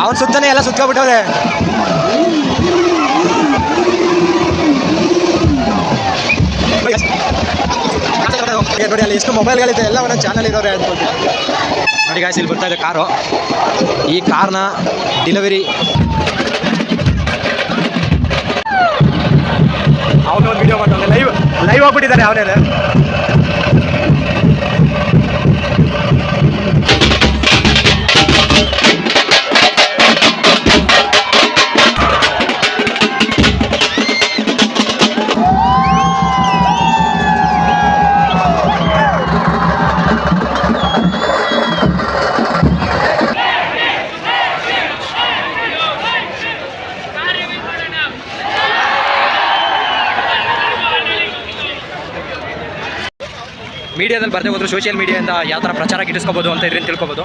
ಅವನ್ ಸುತ್ತಾನೆ ಎಲ್ಲ ಸುತ್ಕೊಬಿಟ್ಟವ್ರೆ. ನೋಡಿ ಅಲ್ಲಿ ಎಷ್ಟು ಮೊಬೈಲ್ಗಳಿದೆ, ಎಲ್ಲ ಒಂದೊಂದು ಚಾನಲ್ ಇರೋರೆ ಅನ್ಕೊಳ್ತೀನಿ. ನೋಡಿ ಗಾಯ್ಸ್, ಇಲ್ಲಿ ಬರ್ತಾ ಇದೆ ಕಾರು. ಈ ಕಾರ್ನ ಡೆಲಿವರಿ ಅವನು ಒಂದು ವಿಡಿಯೋ ಮಾಡ್ತಾನೆ, ಲೈವ್ ಆಗ್ಬಿಟ್ಟಿದ್ದಾರೆ ಅವನೇ. ಮೀಡಿಯಾದಲ್ಲಿ ಬರ್ದೇ ಹೋದ್ರು ಸೋಷಿಯಲ್ ಮೀಡಿಯಾದಿಂದ ಯಾವ ಥರ ಪ್ರಚಾರ ಗಿಟ್ಟಿಸ್ಕೋಬೋದು ಅಂತ ಇದರಿಂದ ತಿಳ್ಕೊಬೋದು.